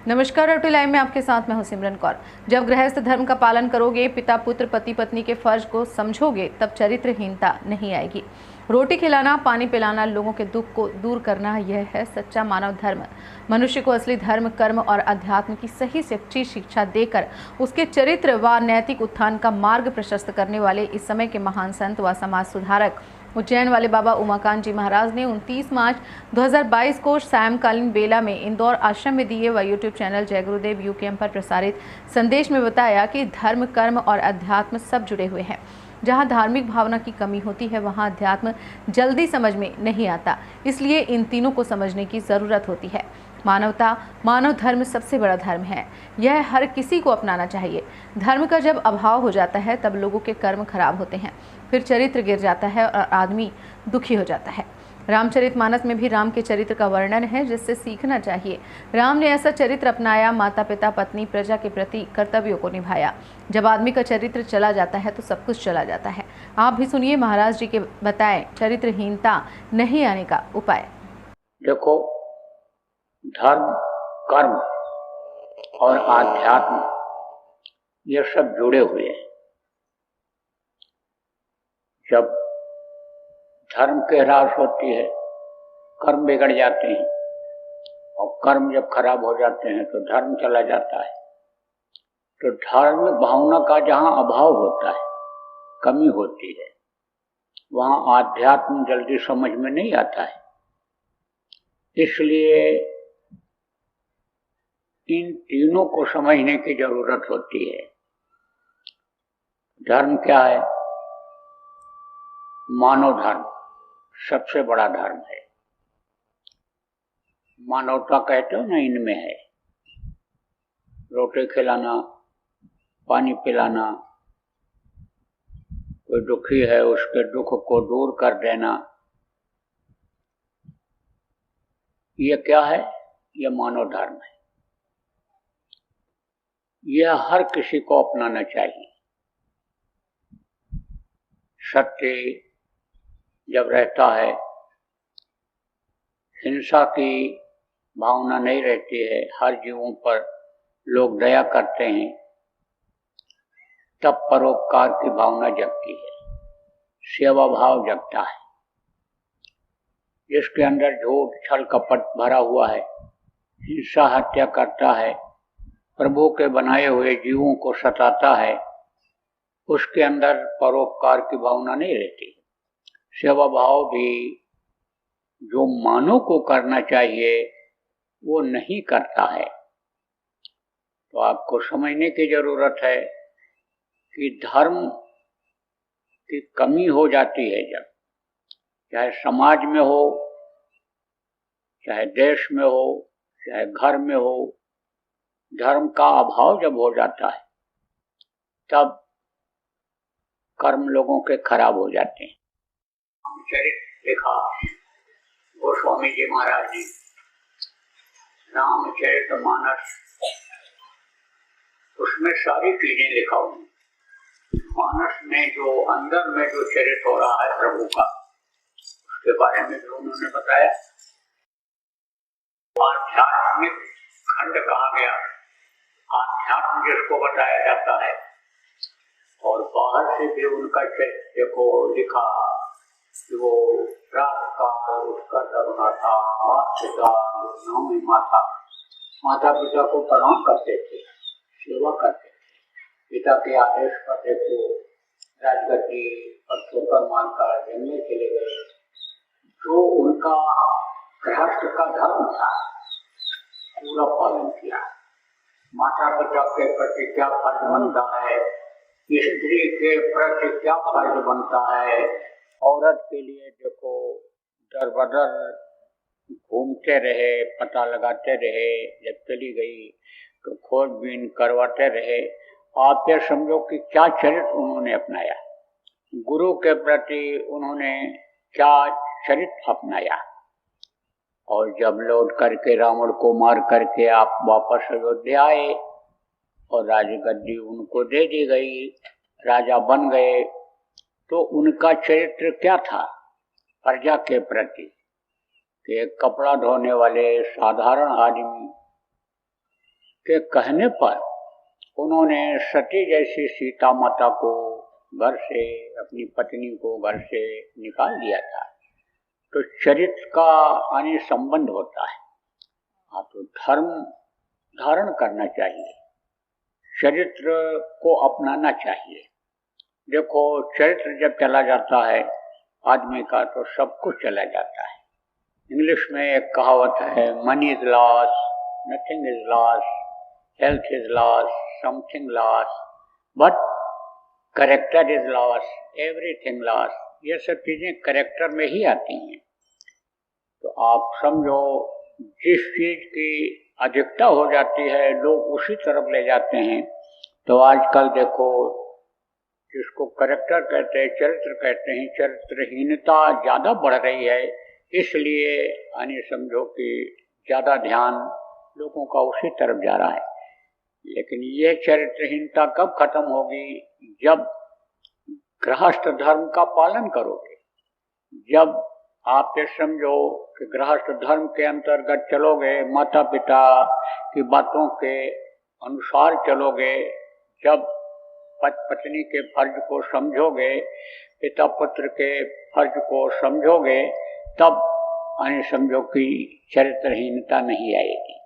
नमस्कार। रटू लाइव में आपके साथ मैं हूं सिमरन कौर। जब गृहस्थ धर्म का पालन करोगे, पिता पुत्र पति पत्नी के फर्ज को समझोगे, तब चरित्रहीनता नहीं आएगी। रोटी खिलाना, पानी पिलाना, लोगों के दुख को दूर करना, यह है सच्चा मानव धर्म। मनुष्य को असली धर्म, कर्म और अध्यात्म की सही सच्ची शिक्षा देकर उसके चरित्र व नैतिक उत्थान का मार्ग प्रशस्त करने वाले इस समय के महान संत व समाज सुधारक उज्जैन वाले बाबा उमाकांत जी महाराज ने 29 मार्च 2022 को सायंकालीन बेला में इंदौर आश्रम में दिए व यूट्यूब चैनल जय गुरुदेव यूकेएम पर प्रसारित संदेश में बताया कि धर्म, कर्म और अध्यात्म सब जुड़े हुए हैं। जहां धार्मिक भावना की कमी होती है, वहां अध्यात्म जल्दी समझ में नहीं आता। इसलिए इन तीनों को समझने की जरूरत होती है। मानवता, मानव धर्म सबसे बड़ा धर्म है। यह हर किसी को अपनाना चाहिए। धर्म का जब अभाव हो जाता है, तब लोगों के कर्म खराब होते हैं, फिर चरित्र गिर जाता है और आदमी दुखी हो जाता है। रामचरितमानस में भी राम के चरित्र का वर्णन है, जिससे सीखना चाहिए। राम ने ऐसा चरित्र अपनाया, माता पिता पत्नी प्रजा के प्रति कर्तव्यों को निभाया। जब आदमी का चरित्र चला जाता है तो सब कुछ चला जाता है। आप भी सुनिए महाराज जी के बताए चरित्रहीनता नहीं आने का उपाय। देखो, धर्म, कर्म और आध्यात्म ये सब जुड़े हुए हैं। जब धर्म की ह्रास होती है, कर्म बिगड़ जाते हैं, और कर्म जब खराब हो जाते हैं तो धर्म चला जाता है। तो धार्मिक भावना का जहाँ अभाव होता है, कमी होती है, वहाँ आध्यात्म जल्दी समझ में नहीं आता है। इसलिए इन तीनों को समझने की जरूरत होती है। धर्म क्या है? मानव धर्म सबसे बड़ा धर्म है। मानवता कहते हो ना, इनमें है। रोटी खिलाना, पानी पिलाना, कोई दुखी है उसके दुख को दूर कर देना, ये क्या है? ये मानव धर्म है। यह हर किसी को अपनाना चाहिए। सत्य जब रहता है, हिंसा की भावना नहीं रहती है, हर जीवों पर लोग दया करते हैं, तब परोपकार की भावना जगती है, सेवा भाव जगता है। जिसके अंदर झूठ, छल, कपट भरा हुआ है, हिंसा, हत्या करता है, प्रभु के बनाए हुए जीवों को सताता है, उसके अंदर परोपकार की भावना नहीं रहती। सेवा भाव भी जो मानव को करना चाहिए वो नहीं करता है। तो आपको समझने की जरूरत है कि धर्म की कमी हो जाती है जब, चाहे समाज में हो, चाहे देश में हो, चाहे घर में हो, धर्म का अभाव जब हो जाता है, तब कर्म लोगों के खराब हो जाते हैं। चरित्र लिखा गोस्वामी जी महाराज जी, रामचरितमानस, उसमें सारी चीजें लिखा हुई। मानस में जो अंदर में जो चरित्र हो रहा है प्रभु का, उसके बारे में भी उन्होंने बताया। आध्यात्मिक खंड कहा गया, आध्यात्म जिसको बताया जाता है, और बाहर से भी उनका चरित्र को लिखा कि वो रात का उसका करुणा था, माता पिता को प्रणाम करते थे, सेवा करते थे, पिता के आदेश पर देखो राजगद्दी और ठोकर मानकर जंगल चले गए। जो उनका गृहस्थ का धर्म था, पूरा पालन किया। माता पिता के प्रति क्या फर्ज बनता है, स्त्री के प्रति क्या फर्ज बनता है, औरत के लिए देखो दर बदर घूमते रहे, पता लगाते रहे, जब चली गई तो खोजबीन करवाते रहे। आप ये समझो कि क्या चरित्र उन्होंने अपनाया, गुरु के प्रति उन्होंने क्या चरित्र अपनाया। और जब लौट करके रावण को मार करके आप वापस अयोध्या आए और राजगद्दी उनको दे दी गई, राजा बन गए, तो उनका चरित्र क्या था प्रजा के प्रति? कि एक कपड़ा धोने वाले साधारण आदमी के कहने पर उन्होंने सती जैसी सीता माता को घर से, अपनी पत्नी को घर से निकाल दिया था। तो चरित्र का यानी संबंध होता है। हाँ, तो धर्म धारण करना चाहिए, चरित्र को अपनाना चाहिए। देखो, चरित्र जब चला जाता है आदमी का तो सब कुछ चला जाता है। इंग्लिश में एक कहावत है, money is loss, nothing is loss, health is loss, something loss, but character is loss, everything loss. ये सब चीजें कैरेक्टर में ही आती हैं। तो आप समझो, जिस चीज की अधिकता हो जाती है लोग उसी तरफ ले जाते हैं। तो आजकल देखो, जिसको कैरेक्टर कहते हैं, चरित्र कहते हैं, चरित्रहीनता ज्यादा बढ़ रही है। इसलिए यानी समझो कि ज्यादा ध्यान लोगों का उसी तरफ जा रहा है। लेकिन ये चरित्रहीनता कब खत्म होगी? जब गृहस्थ धर्म का पालन करोगे, जब आप ये समझो कि गृहस्थ धर्म के अंतर्गत चलोगे, माता पिता की बातों के अनुसार चलोगे, जब पत्नी के फर्ज को समझोगे, पिता पुत्र के फर्ज को समझोगे, तब यानी समझो कि चरित्रहीनता नहीं आएगी।